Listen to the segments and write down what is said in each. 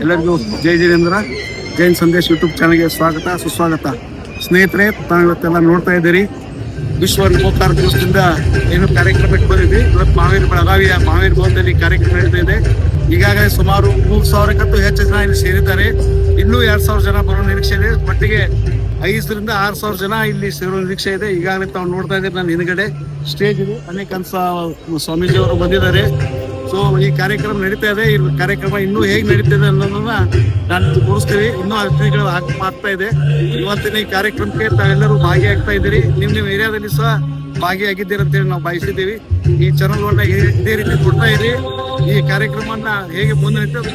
ಎಲ್ಲರಿಗೂ ಜೈ ಜಿನೇಂದ್ರ ಜೈನ್ ಸಂದೇಶ್ ಯೂಟ್ಯೂಬ್ ಚಾನಲ್ಗೆ ಸ್ವಾಗತ ಸುಸ್ವಾಗತ. ಸ್ನೇಹಿತರೆ, ತಾವು ಇವತ್ತೆಲ್ಲ ನೋಡ್ತಾ ಇದ್ದೀರಿ, ವಿಶ್ವ ರಿಮೋಕಾರ ದಿವಸದಿಂದ ಏನು ಕಾರ್ಯಕ್ರಮ ಇಟ್ಕೊಂಡಿದ್ವಿ. ಇವತ್ತು ಬೆಳಗಾವಿಯ ಮಹಾವೀರ್ ಭವನದಲ್ಲಿ ಕಾರ್ಯಕ್ರಮ ನಡೀತಾ ಇದೆ. ಈಗಾಗಲೇ ಸುಮಾರು 3,000ಕ್ಕಿಂತ ಹೆಚ್ಚು ಜನ ಇಲ್ಲಿ ಸೇರಿದ್ದಾರೆ. ಇನ್ನೂ 2,000 ಜನ ಬರೋ ನಿರೀಕ್ಷೆ ಇದೆ. ಒಟ್ಟಿಗೆ 5,000 ರಿಂದ 6,000 ಜನ ಇಲ್ಲಿ ಸೇರೋ ನಿರೀಕ್ಷೆ ಇದೆ. ಈಗಾಗಲೇ ತಾವು ನೋಡ್ತಾ ಇದ್ದೀರಿ, ನನ್ನ ಹಿಂದ್ಗಡೆ ಸ್ಟೇಜ್ ಇದೆ, ಅನೇಕ ಸ್ವಾಮೀಜಿ ಅವರು ಬಂದಿದ್ದಾರೆ. ಸೊ ಈ ಕಾರ್ಯಕ್ರಮ ನಡೀತಾ ಇದೆ. ಈ ಕಾರ್ಯಕ್ರಮ ಇನ್ನೂ ಹೇಗೆ ನಡೀತಿದೆ ಅನ್ನೋದನ್ನ ನಾನು ತೋರಿಸ್ತೀವಿ. ಇನ್ನೂ ಅತಿಥಿಗಳು ಆಗ್ತಾ ಇದೆ. ಇವತ್ತಿನ ಈ ಕಾರ್ಯಕ್ರಮಕ್ಕೆ ತಾವೆಲ್ಲರೂ ಭಾಗಿಯಾಗ್ತಾ ಇದ್ದೀರಿ. ನಿಮ್ಮ ಏರಿಯಾದಲ್ಲಿ ಸಹ ಭಾಗಿಯಾಗಿದ್ದೀರಿ ಅಂತೇಳಿ ನಾವು ಬಯಸಿದ್ದೀವಿ. ಈ ಚಾನಲ್ ಒಳ್ಳೆ ಇದೇ ರೀತಿ ಕೊಡ್ತಾ ಇರಿ. ಈ ಕಾರ್ಯಕ್ರಮನ ಹೇಗೆ ಮುಂದೆ ನಡೀತದೆ.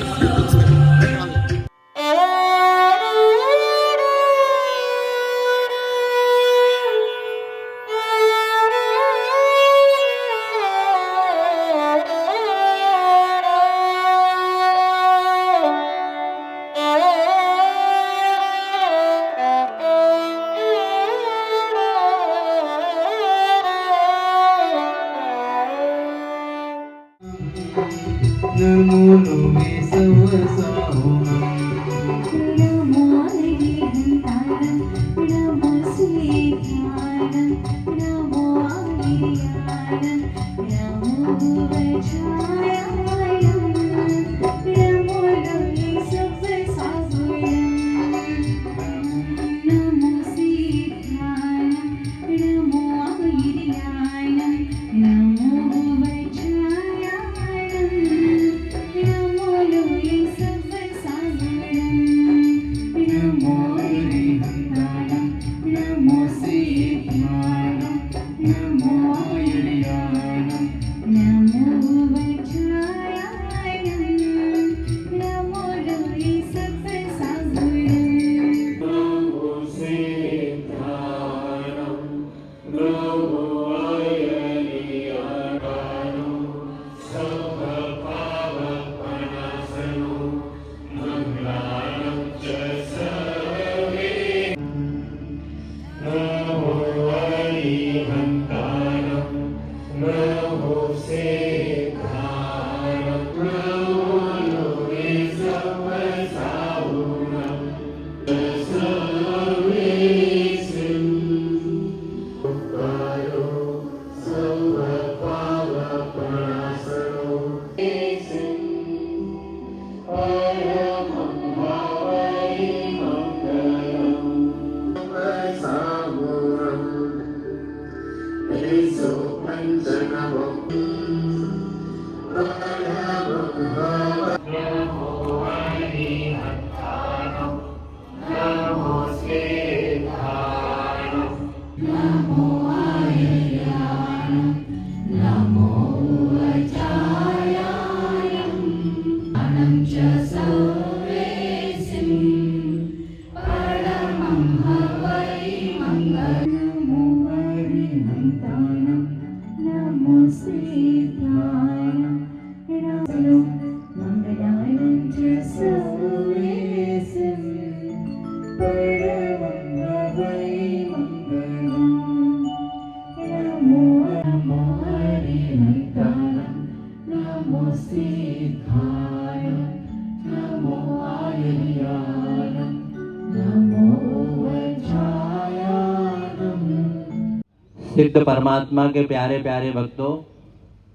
सिद्ध परमात्मा के प्यारे प्यारे भक्तों,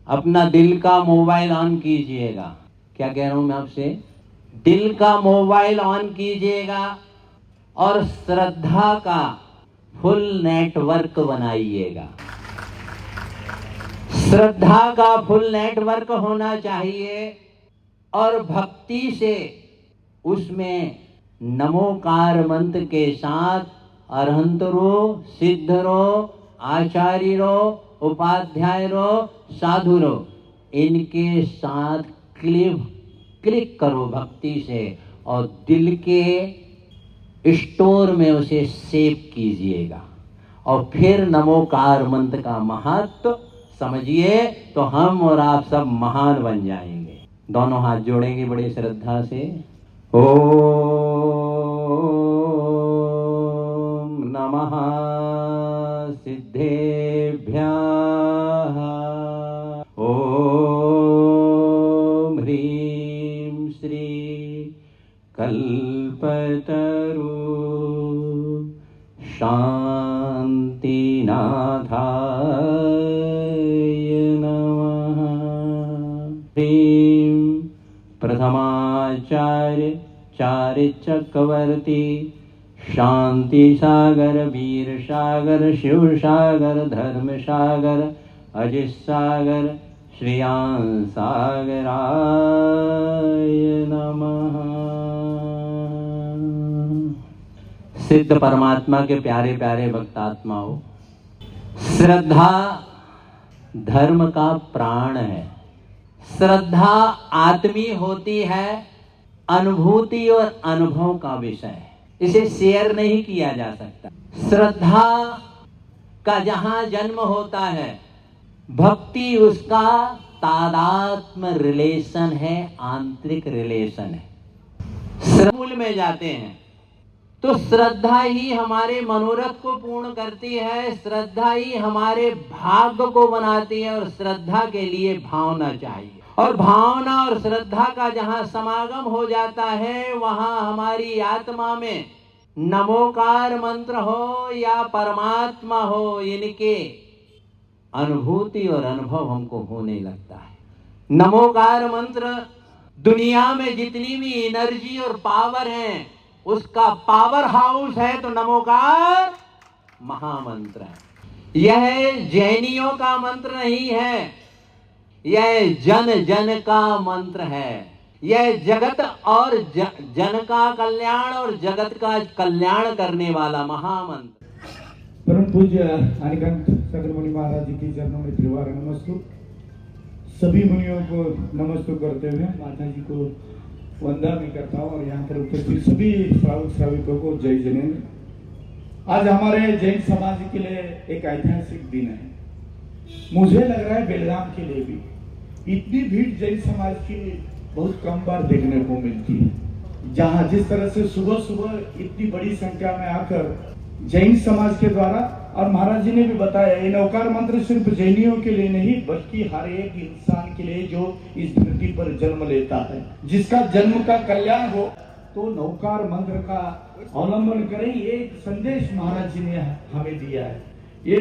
अपना दिल का मोबाइल ऑन कीजिएगा। क्या कह रहा हूं मैं आपसे? दिल का मोबाइल ऑन कीजिएगा और श्रद्धा का फुल नेटवर्क बनाइएगा। श्रद्धा का फुल नेटवर्क होना चाहिए और भक्ति से उसमें नमोकार मंत्र के साथ अरहंतरो, सिद्धरो, आचार्यरो, उपाध्यायरो, साधुरो, इनके साथ क्लिक करो भक्ति से और दिल के स्टोर में उसे सेव कीजिएगा और फिर नमोकार मंत्र का महत्व समझिए तो हम और आप सब महान बन जाएंगे। दोनों हाथ जोड़ेंगे बड़ी श्रद्धा से। ओम नमः सिद्धेभ्यः। ओम ह्रीं श्री कल्पतरु शान्तिनाथाय नमः। ह्रीं प्रथमाचार्य चार्य चक्रवर्ती शांति सागर वीर सागर शिव सागर धर्म सागर अजित सागर श्रियां सागराय नमः। सिद्ध परमात्मा के प्यारे प्यारे भक्तात्माओं, श्रद्धा धर्म का प्राण है। श्रद्धा आत्मीय होती है, अनुभूति और अनुभव का विषय है, इसे शेयर नहीं किया जा सकता। श्रद्धा का जहां जन्म होता है, भक्ति उसका तादात्म्य रिलेशन है, आंतरिक रिलेशन है। मूल में जाते हैं तो श्रद्धा ही हमारे मनोरथ को पूर्ण करती है, श्रद्धा ही हमारे भाग्य को बनाती है, और श्रद्धा के लिए भावना चाहिए। और भावना और श्रद्धा का जहां समागम हो जाता है, वहां हमारी आत्मा में नमोकार मंत्र हो या परमात्मा हो, इनके अनुभूति और अनुभव हमको होने लगता है। नमोकार मंत्र दुनिया में जितनी भी एनर्जी और पावर है, उसका पावर हाउस है तो नमोकार महामंत्र है। यह जैनियों का मंत्र नहीं है, यह जन जन का मंत्र है। यह जगत और जन का कल्याण और जगत का कल्याण करने वाला महामंत्र। परम पूज्य अनिकांत सागर मुनि महाराज जी की चरणों में त्रिवार नमस्तु। सभी मुनियों को नमस्तु करते हुए माता जी को वंदना भी करता हूँ, और यहाँ पर उपस्थित सभी श्रावक श्राविकों को जय जिनेन्द्र। आज हमारे जैन समाज के लिए एक ऐतिहासिक दिन है। मुझे लग रहा है बेलगाम के लिए भी इतनी भीड़ जैन समाज की बहुत कम बार देखने को मिलती है। जहाँ जिस तरह से सुबह सुबह इतनी बड़ी संख्या में आकर जैन समाज के द्वारा, और महाराज जी ने भी बताया, ये नौकार मंत्र सिर्फ जैनियों के लिए नहीं बल्कि हर एक इंसान के लिए जो इस धरती पर जन्म लेता है, जिसका जन्म का कल्याण हो, तो नौकार मंत्र का अवलंबन करें। ये एक संदेश महाराज जी ने हमें दिया है। ये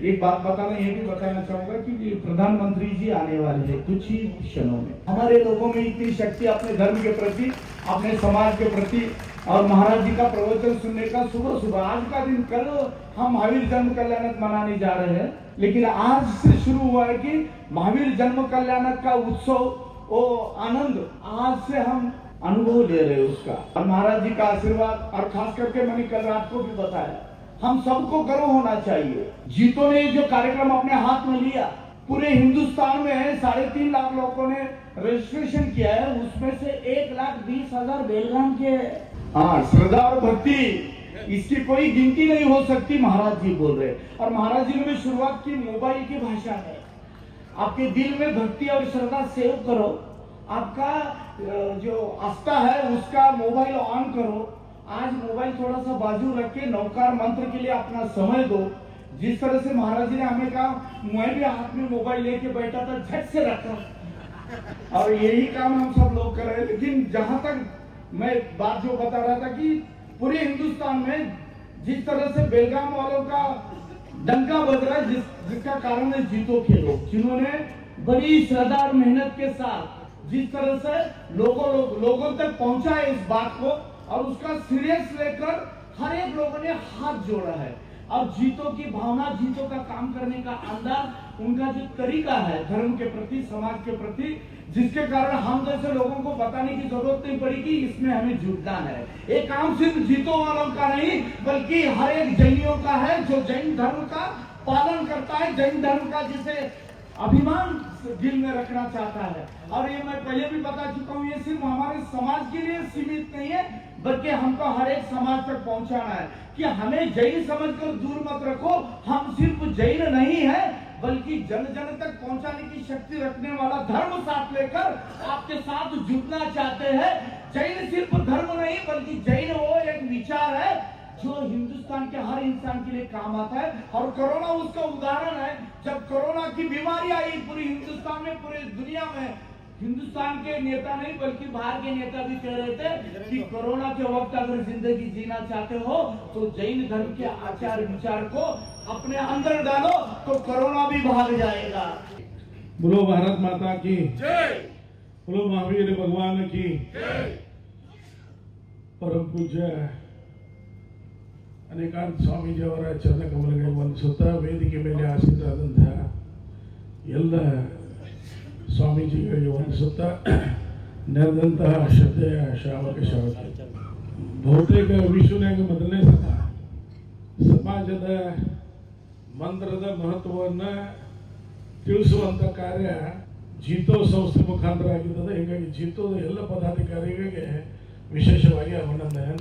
एक बात बताना, ये भी बताना चाहूंगा कि प्रधानमंत्री जी आने वाले हैं कुछ ही क्षणों में। हमारे लोगों में इतनी शक्ति अपने धर्म के प्रति, अपने समाज के प्रति, और महाराज जी का प्रवचन सुनने का सुबह सुबह, आज का दिन, कल हम महावीर जन्म कल्याणक मनाने जा रहे हैं, लेकिन आज से शुरू हुआ है कि महावीर जन्म कल्याणक का उत्सव, वो आनंद आज से हम अनुभव ले रहे हैं उसका, और महाराज जी का आशीर्वाद। और खास करके मैंने कल रात को भी बताया, हम सबको गर्व होना चाहिए। जीतो ने जो कार्यक्रम अपने हाथ में लिया, पूरे हिंदुस्तान में 3.5 लाख लोगों ने रजिस्ट्रेशन किया है, उसमें से 1,20,000 बेलगाम के। हाँ, श्रद्धा और भक्ति, इसकी कोई गिनती नहीं हो सकती, महाराज जी बोल रहे। और महाराज जी ने भी शुरुआत की मोबाइल की भाषा में। आपके दिल में भक्ति और श्रद्धा सेव करो, आपका जो आस्था है उसका मोबाइल ऑन करो। आज मोबाइल थोड़ा सा बाजू रख के नौकार मंत्र के लिए अपना समय दो। जिस तरह से महाराज जी ने हमें कहा, मैं भी हाथ में मोबाइल लेके बैठा था, झट से रखा, और यही काम हम सब लोग कर रहे हैं। लेकिन जहां तक मैं बात जो बता रहा था कि पूरे हिंदुस्तान में जिस तरह से बेलगाम वालों का डंका बज रहा है, जिसका कारण है जीतो के लोग, जिन्होंने बड़ी श्रद्धा और मेहनत के साथ जिस तरह से लोगों तक पहुंचा है इस बात को, और उसका सीरियस लेकर हर एक लोगों ने हाथ जोड़ा है। और जीतो की भावना, जीतो का काम करने का अंदाज, उनका जो तरीका है धर्म के प्रति, समाज के प्रति, जिसके कारण हम जैसे लोगों को बताने की जरूरत नहीं पड़ी कि इसमें हमें जुटना है। ये काम सिर्फ जीतो वालों का नहीं बल्कि हर एक जैनियों का है, जो जैन धर्म का पालन करता है, जैन धर्म का जिसे अभिमान दिल में रखना चाहता है। और ये मैं पहले भी बता चुका हूँ, ये सिर्फ हमारे समाज के लिए सीमित नहीं है बल्कि हमको हर एक समाज तक पहुंचाना है कि हमें जैन समझकर दूर मत रखो। हम सिर्फ जैन नहीं है बल्कि जन जन तक पहुंचाने की शक्ति रखने वाला धर्म साथ लेकर आपके साथ जुटना चाहते हैं। जैन सिर्फ धर्म नहीं बल्कि जैन वो एक विचार है जो हिंदुस्तान के हर इंसान के लिए काम आता है। और कोरोना उसका उदाहरण है। जब कोरोना की बीमारी आई पूरे हिंदुस्तान में, पूरे दुनिया में, हिंदुस्तान के नेता नहीं बल्कि बाहर के नेता भी कह रहे थे कि कोरोना के वक्त अगर जिंदगी जीना चाहते हो तो जैन धर्म के आचार विचार को अपने अंदर डालो तो कोरोना भी भाग जाएगा। बोलो भारत माता की जय, बोलो महावीर भगवान की जय। परम पूज्य ಅನೇಕಾಂತ ಸ್ವಾಮೀಜಿಯವರ ಚರಣ ಕಮಲಗಳಿಗೆ ವಂದಿಸುತ್ತಾ ವೇದಿಕೆ ಮೇಲೆ ಆಸೀನರಾದಂತಹ ಎಲ್ಲ ಸ್ವಾಮೀಜಿಗಳಿಗೆ ವಂದಿಸುತ್ತಾ ನೆರೆದಂತಹ ಶ್ರದ್ಧೆಯ ಶ್ರಾವಕ ಶ್ರಾವಕಿ ಬಹುತೇಕ ವಿಶ್ವನಾಗ ಮೊದಲನೇ ಸಲ ಸಮಾಜದ ಮಂತ್ರದ ಮಹತ್ವವನ್ನು ತಿಳಿಸುವಂಥ ಕಾರ್ಯ ಜೀತೋ ಸಂಸ್ಥೆ ಮುಖಾಂತರ ಆಗಿದ್ದದ। ಹೀಗಾಗಿ ಜೀತೋದ ಎಲ್ಲ ಪದಾಧಿಕಾರಿಗಳಿಗೆ विशेषವಾಗಿ अभिनंदन।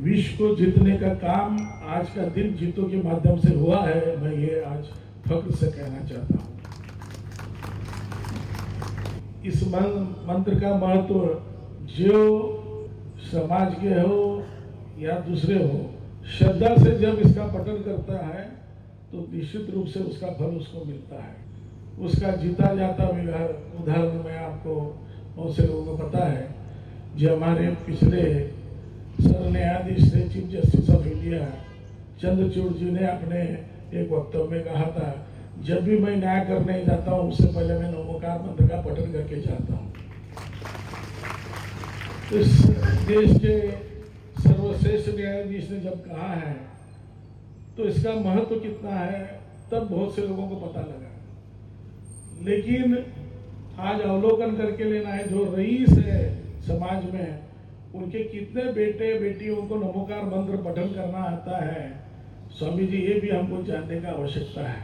विश्व को जीतने का काम आज का दिन जीतों के माध्यम से हुआ है, मैं ये आज फख्र से कहना चाहता हूँ। इस मंत्र का महत्व जो समाज के हो या दूसरे हो, श्रद्धा से जब इसका पठन करता है तो निश्चित रूप से उसका फल उसको मिलता है। उसका जीता जाता उदाहरण में आपको बहुत से लोगों को पता है। जो हमारे पिछले सर न्यायाधीश थे, chief justice of India Chandrachud ji ने अपने एक वक्तव्य में कहा था, जब भी मैं न्याय करने जाता हूँ उससे पहले मैं नमोकार मंत्र का पठन करके जाता हूँ। इस देश के सर्वश्रेष्ठ न्यायाधीश ने जब कहा है तो इसका महत्व कितना है तब बहुत से लोगों को पता लगा। लेकिन आज अवलोकन करके लेना है, जो रईस है समाज में उनके कितने बेटे बेटियों को नमोकार मंत्र पठन करना आता है, स्वामी जी ये भी हमको जानने का आवश्यकता है।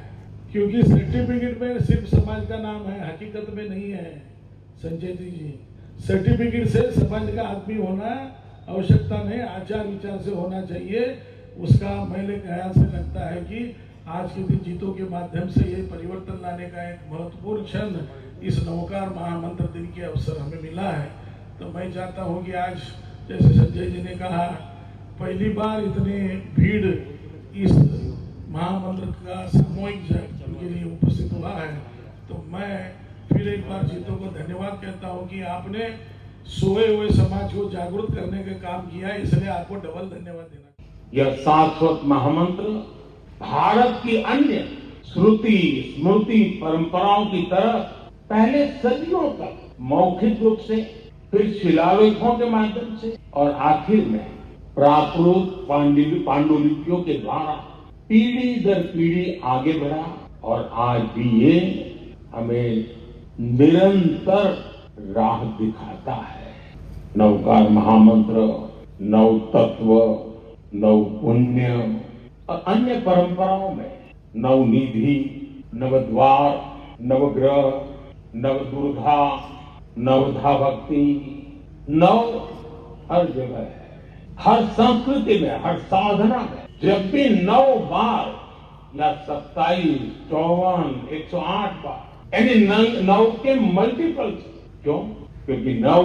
क्योंकि सर्टिफिकेट में सिर्फ समाज का नाम है, हकीकत में नहीं है। संजय जी सर्टिफिकेट से समाज का आदमी होना आवश्यकता नहीं, आचार विचार से होना चाहिए। उसका मेरे ख्याल से लगता है कि आज के दिन जीतों के माध्यम से ये परिवर्तन लाने का एक महत्वपूर्ण क्षण इस नवकार महामंत्र दिन के अवसर हमें मिला है। तो मैं चाहता हूँ कि आज जैसे संजय जी ने कहा पहली बार इतनी भीड़ इस महामंत्र का सामूहिक के लिए उपस्थित हुआ है, तो मैं फिर एक बार जीतों को धन्यवाद कहता हूँ कि आपने सोए हुए समाज को जागरूक करने का काम किया, इसलिए आपको डबल धन्यवाद देना। यह शाश्वत महामंत्र भारत की अन्य श्रुति स्मृति परंपराओं की तरह पहले सदियों तक मौखिक रूप से, फिर शिलालेखों के माध्यम से और आखिर में प्राकृत पांडुलिपियों के द्वारा पीढ़ी दर पीढ़ी आगे बढ़ा और आज भी ये हमें निरंतर राह दिखाता है। नवकार महामंत्र नव तत्व, नव पुण्य और अन्य परंपराओं में नवनिधि, नवद्वार, नवग्रह, नवदुर्गा, नवधा भक्ति, नव हर जगह है। हर संस्कृति में, हर साधना में जब भी 9 बार या 27, 54, 108 बार यानी 9 के मल्टीपल्स। क्यों? क्योंकि 9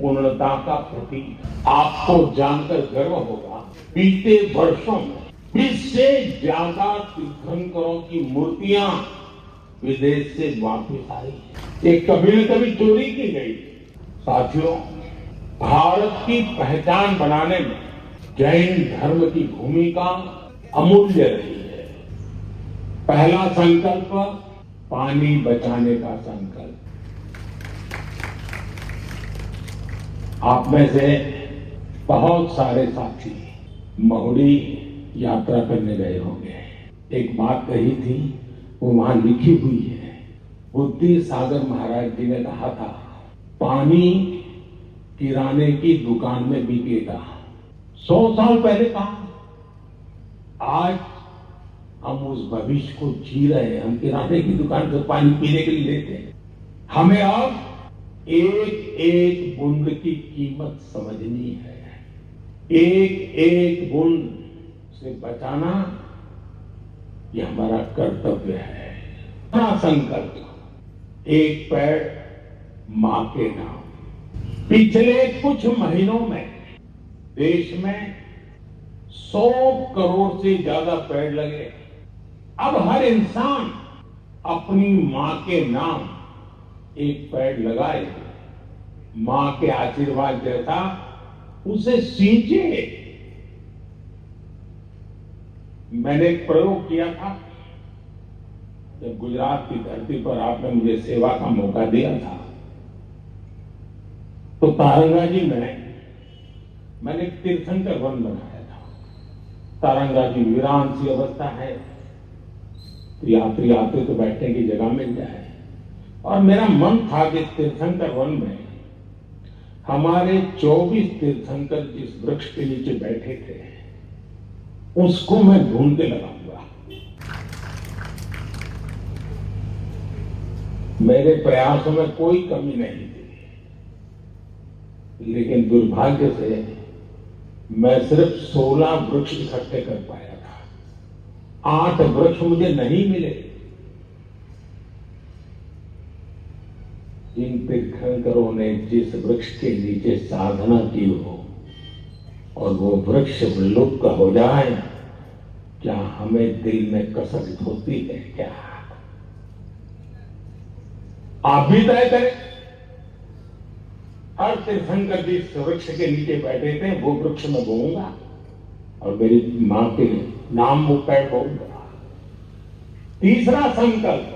पूर्णता का प्रतीक। आपको जानकर गर्व होगा बीते वर्षों में 20 से ज्यादा तीर्थंकरों की मूर्तियां विदेश से वापस आई। ये कभी न कभी चोरी की गई। साथियों, भारत की पहचान बनाने में जैन धर्म की भूमिका अमूल्य रही है। पहला संकल्प पानी बचाने का संकल्प। आप में से बहुत सारे साथी महुड़ी यात्रा करने गए होंगे। एक बात कही थी, वो वहां लिखी हुई है। बुद्धि सागर महाराज जी ने कहा था, पानी किराने की दुकान में बिकेगा। 100 साल पहले कहा। आज हम उस भविष्य को जी रहे हैं। हम किराने की दुकान से पानी पीने के लिए लेते हैं। हमें अब एक एक बूंद की कीमत समझनी है। एक एक बूंद से बचाना ये हमारा कर्तव्य है। अपना संकल्प, एक पेड़ मां के नाम। पिछले कुछ महीनों में देश में 100 करोड़ से ज्यादा पेड़ लगे। अब हर इंसान अपनी मां के नाम एक पेड़ लगाए, मां के आशीर्वाद जैसा उसे सींचे। मैंने एक प्रयोग किया था जब गुजरात की धरती पर आपने मुझे सेवा का मौका दिया था, तो तारंगाजी में मैंने एक तीर्थंकर वन बनाया था। तारंगाजी वीरान सी अवस्था है, तो यात्री आते तो बैठने की जगह मिल जाए, और मेरा मन था कि तीर्थंकर वन में हमारे 24 तीर्थंकर जिस वृक्ष के नीचे बैठे थे उसको मैं ढूंढते लगाऊंगा। मेरे प्रयासों में कोई कमी नहीं थी, लेकिन दुर्भाग्य से मैं सिर्फ 16 वृक्ष इकट्ठे कर पाया था। 8 वृक्ष मुझे नहीं मिले। जिन तीर्थंकरों ने जिस वृक्ष के नीचे साधना की हो और वो वृक्ष विलुप्त हो जाए, क्या हमें दिल में कसक होती है क्या? आप भी तय करें। हर तीर्थंकर जिस वृक्ष के नीचे बैठे थे वो वृक्ष में बोऊंगा और मेरी मां के नाम वो पेड़ बोऊंगा। तीसरा संकल्प,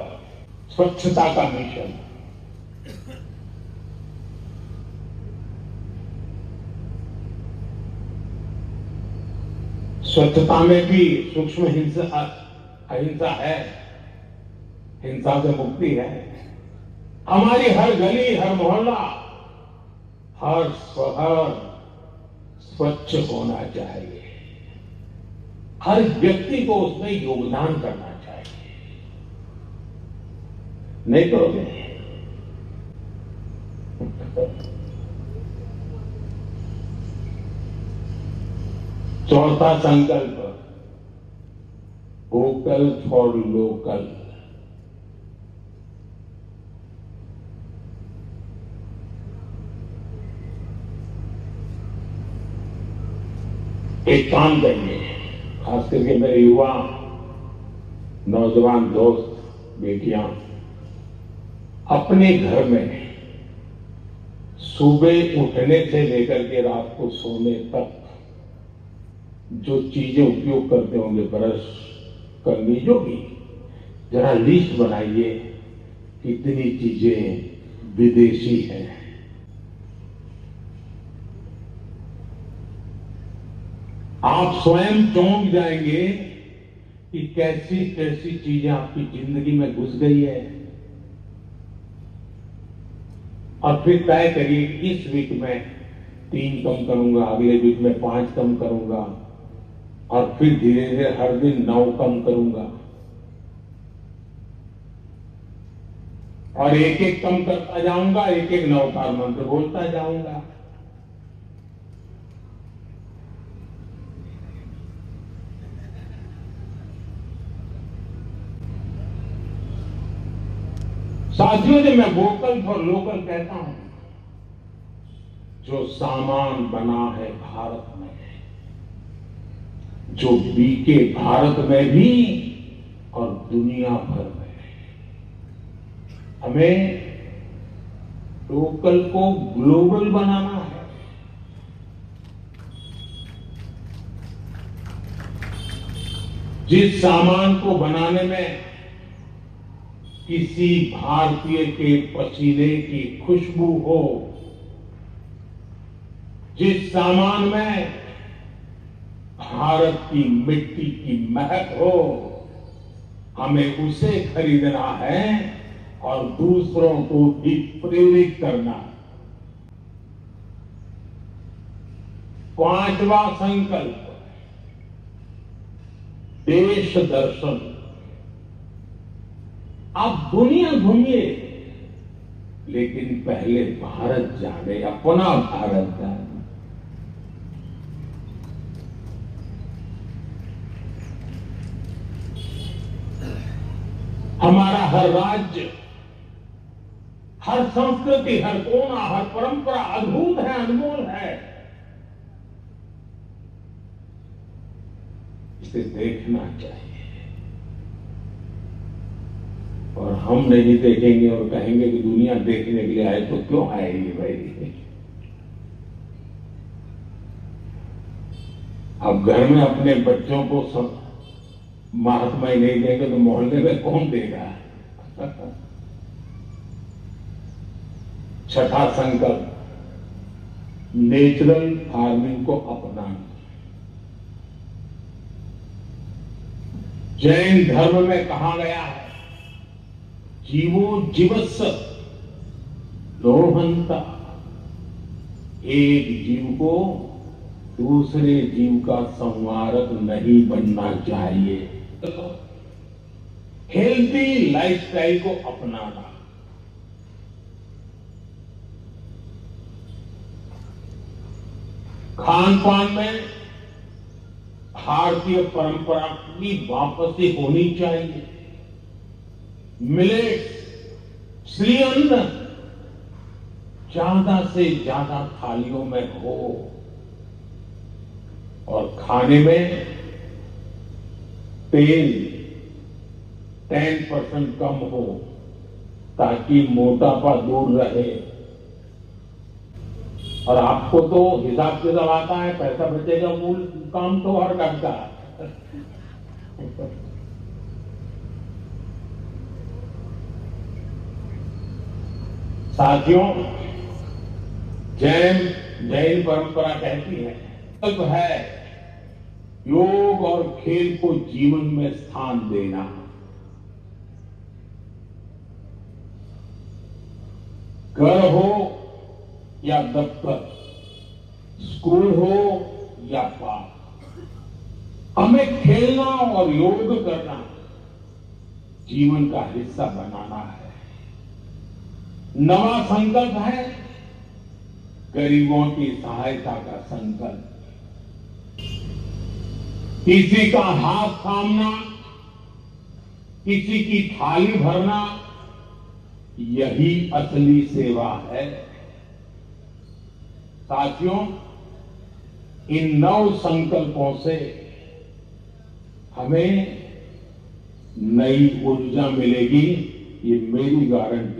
स्वच्छता का मिशन। स्वच्छता में भी सूक्ष्म हिंसा अहिंसा है, हिंसा से मुक्ति है। हमारी हर गली, हर मोहल्ला, हर शहर स्वच्छ होना चाहिए। हर व्यक्ति को उसमें योगदान करना चाहिए। नहीं करोगे? चौथा संकल्प, वोकल फॉर लोकल। एक काम करिए, खास करके मेरे युवा नौजवान दोस्त बेटियां, अपने घर में सुबह उठने से लेकर के रात को सोने तक जो चीजें उपयोग करते होंगे, ब्रश, कंघी, जो भी, जरा लिस्ट बनाइए कितनी चीजें विदेशी हैं। आप स्वयं चौंक जाएंगे कि कैसी कैसी चीजें आपकी जिंदगी में घुस गई है। और फिर तय करिए इस वीक में 3 कम करूंगा, अगले वीक में 5 कम करूंगा, और फिर धीरे धीरे हर दिन 9 कम करूंगा, और एक एक कम करता जाऊंगा, एक एक नवकार मंत्र बोलता जाऊंगा। साथियों, जब मैं वोकल फॉर लोकल कहता हूं, जो सामान बना है भारत में, जो बिके भारत में भी और दुनिया भर में, हमें लोकल को ग्लोबल बनाना है। जिस सामान को बनाने में किसी भारतीय के पसीने की खुशबू हो, जिस सामान में भारत की मिट्टी की महक हो, हमें उसे खरीदना है और दूसरों को भी प्रेरित करना। 5वां संकल्प, देश दर्शन। आप दुनिया घूमिए, लेकिन पहले भारत जाने, अपना भारत जाने। हमारा हर राज्य, हर संस्कृति, हर कोना, हर परंपरा अद्भुत है, अनमोल है। इसे देखना चाहिए और हम नहीं देखेंगे और कहेंगे कि दुनिया देखने के लिए आए, तो क्यों आएगी भाई? अब घर में अपने बच्चों को सब महात्मा ही नहीं देंगे तो मोहल्ले में कौन देगा? छठा संकल्प, नेचुरल फार्मिंग को अपनाना। जैन धर्म में कहा गया है, जीवो जीवस्स लोहंता। एक जीव को दूसरे जीव का संवारक नहीं बनना चाहिए। हेल्थी लाइफस्टाइल को अपनाना। खान पान में भारतीय परंपरा की वापसी होनी चाहिए। मिलेट, श्रीअन्न ज्यादा से ज्यादा थालियों में हो और खाने में तेल 10% कम हो ताकि मोटापा दूर रहे। और आपको तो हिसाब किताब आता है, पैसा बचेगा, मूल काम तो हर काम का। साथियों, जैन परंपरा कहती है, संकल्प है योग और खेल को जीवन में स्थान देना। घर हो या दफ्तर, स्कूल हो या पार्क, हमें खेलना और योग करना जीवन का हिस्सा बनाना है। नवा संकल्प है गरीबों की सहायता का संकल्प। किसी का हाथ थामना, किसी की थाली भरना, यही असली सेवा है। साथियों, इन 9 संकल्पों से हमें नई ऊर्जा मिलेगी, ये मेरी गारंटी।